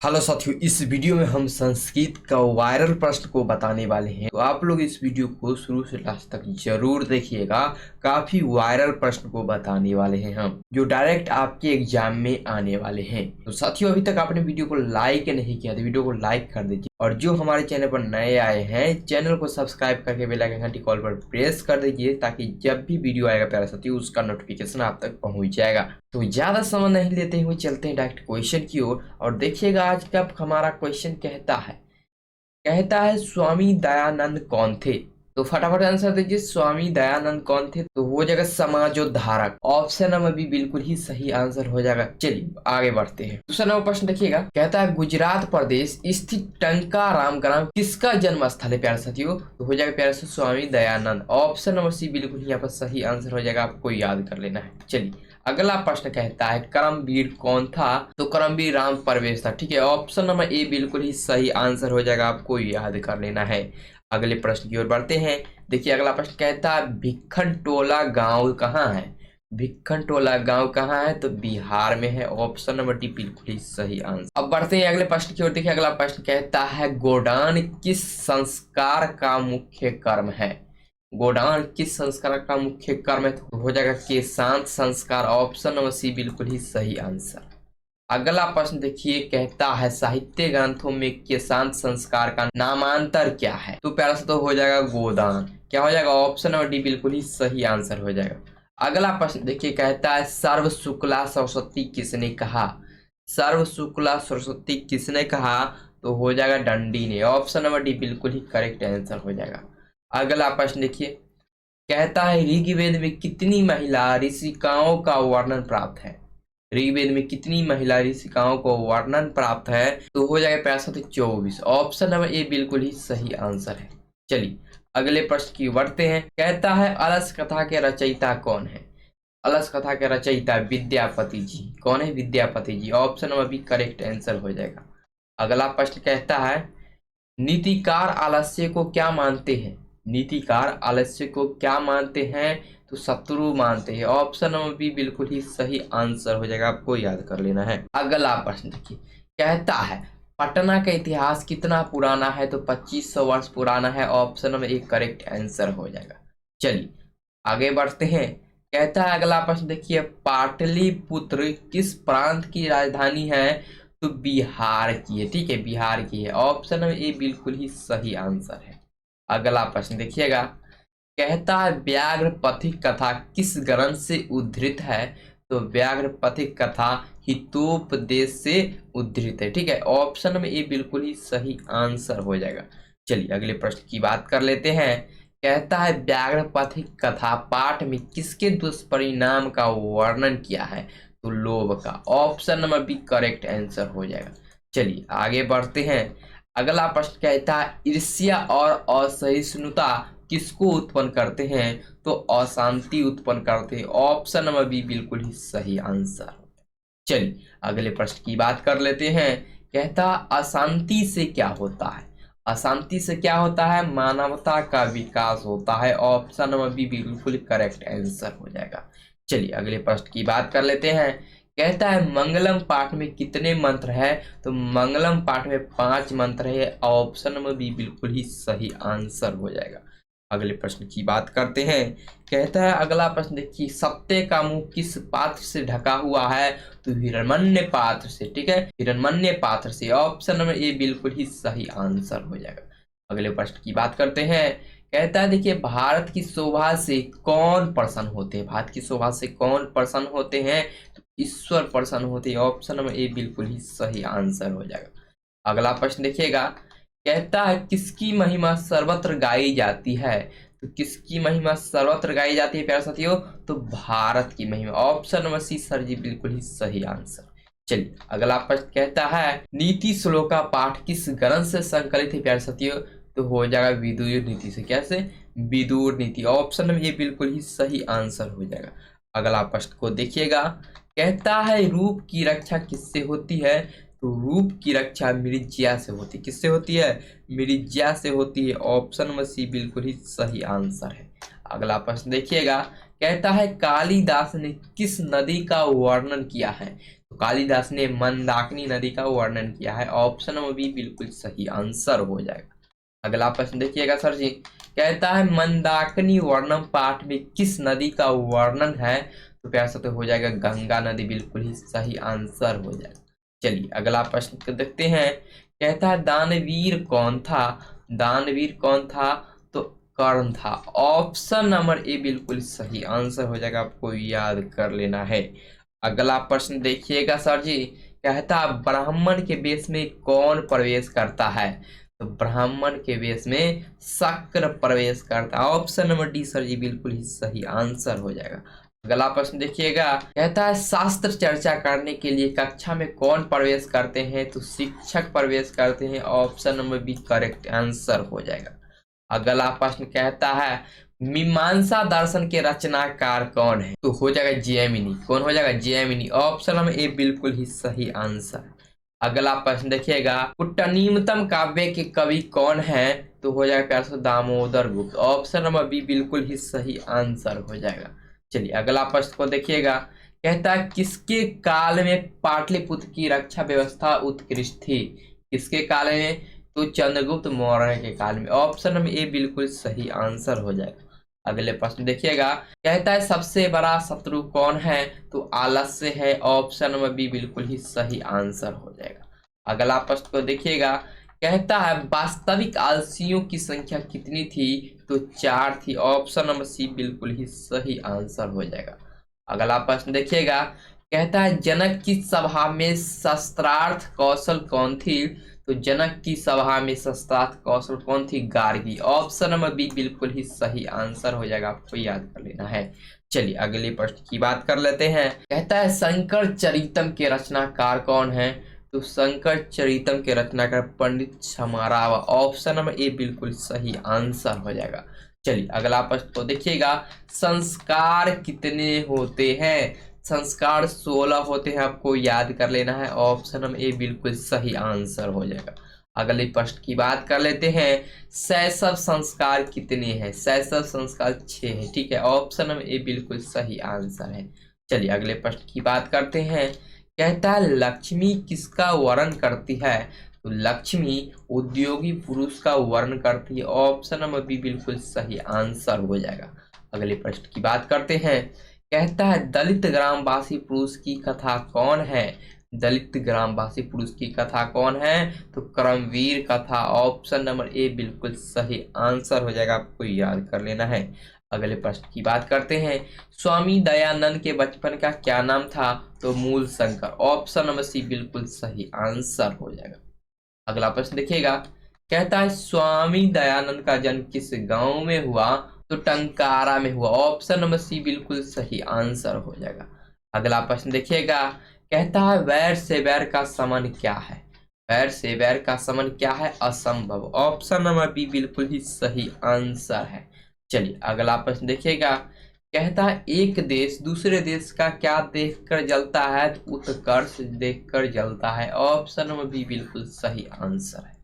Hello साथियों, इस video में हम संस्कृत का वायरल प्रश्न को बताने वाले हैं। तो आप लोग इस वीडियो को शुरू से लास्ट तक जरूर देखिएगा। काफी वायरल प्रश्न को बताने वाले हैं हम, जो डायरेक्ट आपके एग्जाम में आने वाले हैं। तो साथियों, अभी तक आपने वीडियो को लाइक नहीं किया तो वीडियो को लाइक कर दीजिए, और जो हमारे चैनल पर नए आए हैं चैनल को सब्सक्राइब करके बेल आइकन घंटी कॉल पर प्रेस कर दीजिए, ताकि जब भी वीडियो आएगा प्यारे साथियों उसका नोटिफिकेशन आप तक पहुंच जाएगा। तो ज्यादा समय नहीं लेते हुए चलते हैं डायरेक्ट क्वेश्चन की ओर, और देखिएगा आज का हमारा क्वेश्चन कहता है स्वामी दयानंद कौन थे। तो फटाफट आंसर दीजिए, स्वामी दयानंद कौन थे। तो हो जाएगा समाजोद्धारक। ऑप्शन नंबर बी बिल्कुल ही सही आंसर हो जाएगा। चलिए आगे बढ़ते हैं। दूसरा नंबर प्रश्न देखिएगा, कहता है गुजरात प्रदेश स्थित टंकाराम ग्राम किसका जन्म स्थल है प्यारे साथियों। तो हो जाएगा प्यारे साथियों Swami Dayanand. Option number C बिल्कुल यहाँ पर सही आंसर हो जाएगा, आपको याद कर लेना है। चलिए अगला प्रश्न कहता है कर्मवीर कौन था। तो कर्मवीर राम परवेश था। ठीक है, ऑप्शन नंबर ए बिल्कुल ही सही आंसर हो जाएगा, आपको याद कर लेना है। अगले प्रश्न की ओर बढ़ते हैं। देखिए अगला प्रश्न कहता है भिक्खन टोला गांव कहाँ है। भिक्खन टोला गांव कहाँ है। तो बिहार में है। ऑप्शन नंबर डी बिल्कुल ही सही आंसर। अब बढ़ते हैं अगले प्रश्न की ओर। देखिए अगला प्रश्न कहता है गोडान किस संस्कार का मुख्य कर्म है। गोडान किस संस्कार का मुख्य कर्म है। तो हो जाएगा केशांत संस्कार। ऑप्शन नंबर सी बिल्कुल ही सही आंसर। अगला प्रश्न देखिए, कहता है साहित्य ग्रंथों में केशांत संस्कार का नामांतर क्या है। तो प्यारा सा तो हो जाएगा गोदान। क्या हो जाएगा। ऑप्शन नंबर डी बिल्कुल ही सही आंसर हो जाएगा। अगला प्रश्न देखिए, कहता है सर्व शुक्ला सरस्वती किसने कहा। सर्व शुक्ला सरस्वती किसने कहा। तो हो जाएगा दंडी ने। ऑप्शन नंबर डी बिल्कुल ही करेक्ट आंसर हो जाएगा। अगला प्रश्न देखिए, कहता है ऋग्वेद में कितनी महिला ऋषिकाओं का वर्णन प्राप्त है। ऋग्वेद में कितनी महिला ऋषिकाओं को वर्णन प्राप्त है। तो हो जाएगा प्यारा साथी 24। ऑप्शन नंबर ए बिल्कुल ही सही आंसर है। चलिए अगले प्रश्न की बढ़ते हैं। कहता है अलस कथा के रचयिता कौन है। अलस कथा के रचयिता विद्यापति जी। कौन है। Vidyapati ji. Option number B correct answer हो जाएगा। अगला प्रश्न कहता है नीतिकार आलस्य को क्या मानते हैं। नीतिकार आलस्य को क्या मानते हैं। तो शत्रु मानते हैं। ऑप्शन नंबर बी बिल्कुल ही सही आंसर हो जाएगा, आपको याद कर लेना है। अगला प्रश्न देखिए, कहता है पटना का इतिहास कितना पुराना है। तो 2500 वर्ष पुराना है। ऑप्शन नंबर एक करेक्ट आंसर हो जाएगा। चलिए आगे बढ़ते हैं। कहता है अगला प्रश्न देखिए, पाटलिपुत्र किस प्रांत की राजधानी है। तो बिहार की है। ठीक है, बिहार की है। ऑप्शन नंबर ए बिल्कुल ही सही आंसर है। अगला प्रश्न देखिएगा, कहता है व्याघ्र पथिक कथा किस ग्रंथ से उद्धृत है। तो व्याघ्र पथिक कथा हितोपदेश से उद्धृत है। ठीक है, ऑप्शन में ए बिल्कुल ही सही आंसर हो जाएगा। चलिए अगले प्रश्न की बात कर लेते हैं। कहता है व्याघ्र पथिक कथा पाठ में किसके दुष्परिणाम का वर्णन किया है। तो लोभ का। Option number B correct answer हो जाएगा। चलिए आगे बढ़ते हैं। अगला प्रश्न कहता है ईर्ष्या और असहिष्णुता किसको उत्पन्न करते हैं। तो अशांति उत्पन्न करते हैं। ऑप्शन नंबर बी बिल्कुल ही सही आंसर। चलिए अगले प्रश्न की बात कर लेते हैं। कहता अशांति से क्या होता है। अशांति से क्या होता है। मानवता का विकास होता है। ऑप्शन नंबर बी बिल्कुल करेक्ट आंसर हो जाएगा। चलिए अगले प्रश्न की बात कर लेते हैं। कहता है मंगलम पाठ में कितने मंत्र है। तो मंगलम पाठ में 5 मंत्र है। ऑप्शन नंबर बी बिल्कुल ही सही आंसर हो जाएगा। अगले प्रश्न की बात करते हैं। कहता है अगला प्रश्न देखिए, सत्य का मुंह किस पात्र से ढका हुआ है। तो हिरण्मन्य पात्र से। ठीक है, हिरण्मन्य पात्र से। ऑप्शन नंबर ए बिल्कुल ही सही आंसर हो जाएगा। अगले प्रश्न की बात करते हैं। कहता है देखिए भारत की शोभा से कौन प्रसन्न होते हैं। भारत की शोभा से कौन प्रसन्न होते हैं। तो ईश्वर प्रसन्न होते हैं। ऑप्शन नंबर ए बिल्कुल ही सही आंसर हो जाएगा। अगला प्रश्न देखिएगा, कहता है किसकी महिमा सर्वत्र गाई जाती है। तो किसकी महिमा सर्वत्र गाई जाती है प्यारे साथियों। तो भारत की महिमा। ऑप्शन नंबर सी सर जी बिल्कुल ही सही आंसर। चलिए अगला प्रश्न कहता है नीति श्लोक का पाठ किस ग्रंथ से संकलित है प्यारे साथियों। तो हो जाएगा विदुर नीति से। कैसे। विदुर नीति। ऑप्शन नंबर ये बिल्कुल ही सही आंसर हो जाएगा। अगला प्रश्न को देखिएगा, कहता है रूप की रक्षा किससे होती है। तो रूप की रक्षा मृज्या से होती है। किससे होती है। मृज्या से होती है। ऑप्शन नंबर सी बिल्कुल ही सही आंसर है। अगला प्रश्न देखिएगा, कहता है कालिदास ने किस नदी का वर्णन किया है। तो कालिदास ने मंदाकिनी नदी का वर्णन किया है। ऑप्शन नंबर बी बिल्कुल सही आंसर हो जाएगा। अगला प्रश्न देखिएगा सर जी, कहता है मंदाकिनी वर्णन पाठ में किस नदी का वर्णन है? तो प्यार से तो हो जाएगा गंगा नदी, बिल्कुल ही सही आंसर हो जाएगा। चलिए अगला प्रश्न देखते हैं। कहता है दानवीर कौन था? दानवीर कौन था? तो कर्ण था। ऑप्शन नंबर ए बिल्कुल सही आंसर हो जाएगा, आपको याद कर लेना है। अगला प्रश्न देखिएगा सर जी, कहता ब्राह्मण के वेश में कौन प्रवेश करता है? तो ब्राह्मण के वेश में शक्र प्रवेश करता है। ऑप्शन नंबर डी सर जी बिल्कुल ही सही आंसर हो जाएगा। अगला प्रश्न देखिएगा, कहता है शास्त्र चर्चा करने के लिए कक्षा में कौन प्रवेश करते हैं? तो शिक्षक प्रवेश करते हैं। Option number B correct answer हो जाएगा। अगला प्रश्न कहता है मीमांसा दर्शन के रचनाकार कौन है? तो हो जाएगा जैमिनी। कौन हो जाएगा? जैमिनी। ऑप्शन नंबर ए बिल्कुल ही सही आंसर। अगला प्रश्न देखिएगा, कुट्टनीमतम काव्य के कवि कौन है? तो हो जाएगा प्यार से दामोदर गुप्त। ऑप्शन नंबर बी बिल्कुल ही सही आंसर हो जाएगा। चलिए अगला प्रश्न को देखिएगा, कहता है किसके काल में पाटलिपुत्र की रक्षा व्यवस्था उत्कृष्ट थी? किसके काल में? तो चंद्रगुप्त मौर्य के काल में। ऑप्शन नंबर ए बिल्कुल सही आंसर हो जाएगा। अगले प्रश्न देखिएगा, कहता है सबसे बड़ा शत्रु कौन है? तो आलस्य है। ऑप्शन नंबर बी बिल्कुल ही सही आंसर हो जाएगा। अगला प्रश्न को देखिएगा, कहता है वास्तविक आलसियों की संख्या कितनी थी? तो 4 थी। ऑप्शन नंबर सी बिल्कुल ही सही आंसर हो जाएगा। अगला प्रश्न देखिएगा, कहता है जनक की सभा में शस्त्रार्थ कौशल कौन थी? तो जनक की सभा में शस्त्रार्थ कौशल कौन थी? गार्गी। ऑप्शन नंबर बी बिल्कुल ही सही आंसर हो जाएगा, आपको याद कर लेना है। चलिए अगले प्रश्न की बात कर लेते हैं। कहता है शंकर चरितम के रचनाकार कौन है? तो शंकर चरितम के रचनाकार पंडित छमाराव। ऑप्शन नंबर ए बिल्कुल सही आंसर हो जाएगा। चलिए अगला प्रश्न को देखिएगा, संस्कार कितने होते हैं? संस्कार 16 होते हैं, आपको याद कर लेना है। ऑप्शन नंबर ए बिल्कुल सही आंसर हो जाएगा। अगले प्रश्न की बात कर लेते हैं, शैशव संस्कार कितने हैं? शैशव संस्कार 6 है। ठीक है, ऑप्शन नंबर ए बिल्कुल सही आंसर है। चलिए अगले प्रश्न की बात करते हैं। कहता है लक्ष्मी किसका वर्णन करती है? तो लक्ष्मी उद्योगी पुरुष का वर्णन करती है। ऑप्शन नंबर बी बिल्कुल सही आंसर हो जाएगा। अगले प्रश्न की बात करते हैं। कहता है दलित ग्रामवासी पुरुष की कथा कौन है? दलित ग्रामवासी पुरुष की कथा कौन है? तो कर्मवीर कथा। ऑप्शन नंबर ए बिल्कुल सही आंसर हो जाएगा, आपको याद कर लेना है। अगले प्रश्न की बात करते हैं, स्वामी दयानंद के बचपन का क्या नाम था? तो मूल शंकर। ऑप्शन नंबर सी बिल्कुल सही आंसर हो जाएगा। अगला प्रश्न देखिएगा, कहता है स्वामी दयानंद का जन्म किस गांव में हुआ? तो टंकारा में हुआ। ऑप्शन नंबर सी बिल्कुल सही आंसर हो जाएगा। अगला प्रश्न देखिएगा, कहता है वैर से वैर का समन क्या है? वैर से वैर का समन क्या है? असंभव। ऑप्शन नंबर बी बिल्कुल ही सही आंसर है। चलिए अगला प्रश्न देखिएगा, कहता है एक देश दूसरे देश का क्या देखकर जलता है? तो उत्कर्ष देखकर जलता है। ऑप्शन नंबर बी बिल्कुल सही आंसर है।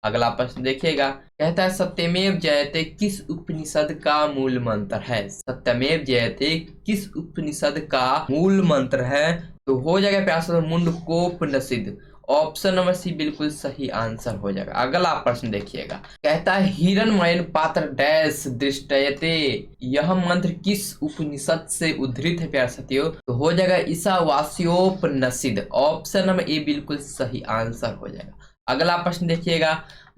अगला प्रश्न देखिएगा, कहता है सत्यमेव जयते किस उपनिषद का मूल मंत्र है? सत्यमेव जयते किस उपनिषद का मूल मंत्र है? तो हो जाएगा प्यास मुंडकोपनिषद। ऑप्शन नंबर सी बिल्कुल सही आंसर हो जाएगा। अगला प्रश्न देखिएगा, कहता है हिरण्मयन पात्र डैश दृष्टयते, यह मंत्र किस उपनिषद से उद्धृत है प्यार साथियों? तो हो जाएगा ईशावास्योपनिषद। ऑप्शन नंबर ए बिल्कुल सही आंसर हो जाएगा। अगला प्रश्न देखिएगा,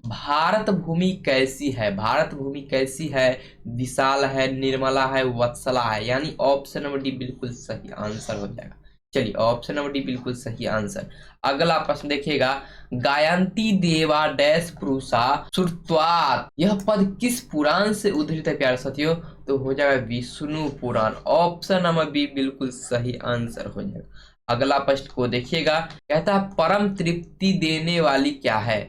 भारत भूमि कैसी है? भारत भूमि कैसी है? विशाल है, निर्मला है, वत्सला है। यानी ऑप्शन नंबर डी बिल्कुल सही आंसर हो जाएगा। चलिए ऑप्शन नंबर डी बिल्कुल सही आंसर। अगला प्रश्न देखिएगा, गायंती देवा डैश पुरुषा श्रुत्वात्, यह पद किस पुराण से उद्धृत है प्यारे साथियों? तो हो जाएगा विष्णु पुराण। ऑप्शन नंबर बी बिल्कुल सही आंसर हो जाएगा। अगला प्रश्न को देखिएगा, कहता है परम तृप्ति देने वाली क्या है?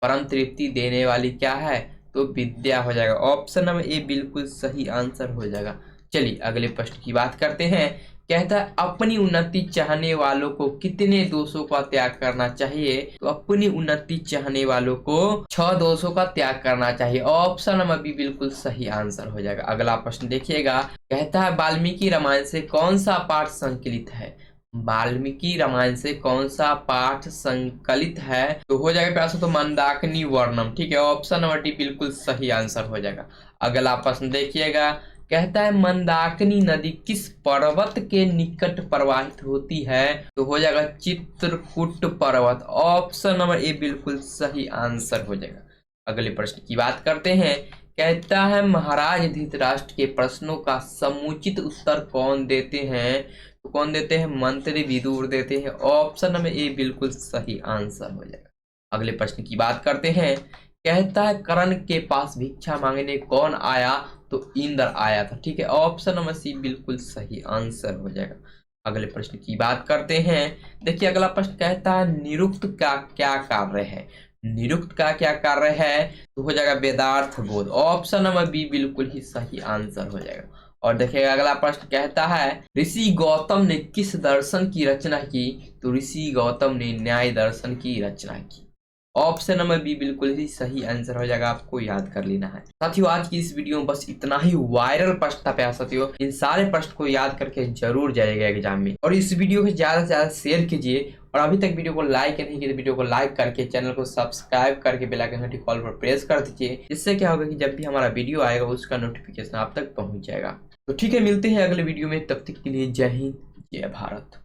परम तृप्ति देने वाली क्या है? तो विद्या हो जाएगा। ऑप्शन नंबर ए बिल्कुल सही आंसर हो जाएगा। चलिए अगले प्रश्न की बात करते हैं। कहता है अपनी उन्नति चाहने वालों को कितने दोषों का त्याग करना चाहिए? तो अपनी उन्नति चाहने वालों को 6 दोषों का त्याग करना चाहिए। ऑप्शन नंबर बी बिल्कुल सही आंसर हो जाएगा। अगला प्रश्न देखिएगा, कहता है वाल्मीकि रामायण से कौन सा पाठ संकलित है? वाल्मीकि रामायण से कौन सा पाठ संकलित है? तो हो जाएगा प्यास तो मंदाकिनी वर्णम। ठीक है, ऑप्शन नंबर डी बिल्कुल सही आंसर हो जाएगा। अगला प्रश्न देखिएगा, कहता है मंदाकिनी नदी किस पर्वत के निकट प्रवाहित होती है? तो हो जाएगा चित्रकूट पर्वत। ऑप्शन नंबर ए बिल्कुल सही आंसर हो जाएगा। अगले प्रश्न की बात करते हैं, कहता है महाराज धृतराष्ट्र के प्रश्नों का समुचित उत्तर कौन देते हैं? तो कौन देते हैं? मंत्री विदुर देते हैं। ऑप्शन नंबर ए बिल्कुल सही आंसर हो जाएगा। अगले प्रश्न की बात करते हैं, कहता है कर्ण के पास भिक्षा मांगने कौन आया? तो इंद्र आया था। ठीक है, ऑप्शन नंबर सी बिल्कुल सही आंसर हो जाएगा। अगले प्रश्न की बात करते हैं, देखिए अगला प्रश्न कहता है निरुक्त का क्या कार्य है? निरुक्त का क्या कार्य है? तो हो जाएगा वेदार्थ बोध। ऑप्शन नंबर बी बिल्कुल ही सही आंसर हो जाएगा। और देखिएगा अगला प्रश्न कहता है ऋषि गौतम ने किस दर्शन की रचना की? तो ऋषि गौतम ने न्याय दर्शन की रचना की। ऑप्शन नंबर बी बिल्कुल ही सही आंसर हो जाएगा, आपको याद कर लेना है। साथियों आज की इस वीडियो में बस इतना ही वायरल प्रश्न था प्यारे साथियों। इन सारे प्रश्न को याद करके जरूर जाइएगा एग्जाम में, और इस वीडियो को ज्यादा से ज्यादा शेयर कीजिए। और अभी तक वीडियो को लाइक नहीं किया तो वीडियो को लाइक करके चैनल को सब्सक्राइब करके बेल आइकन घंटी कॉल पर प्रेस कर दीजिए। इससे क्या होगा कि जब भी हमारा वीडियो आएगा उसका नोटिफिकेशन आप तक पहुंच जाएगा। तो ठीक है, मिलते हैं अगले वीडियो में, तब तक के लिए जय हिंद जय भारत।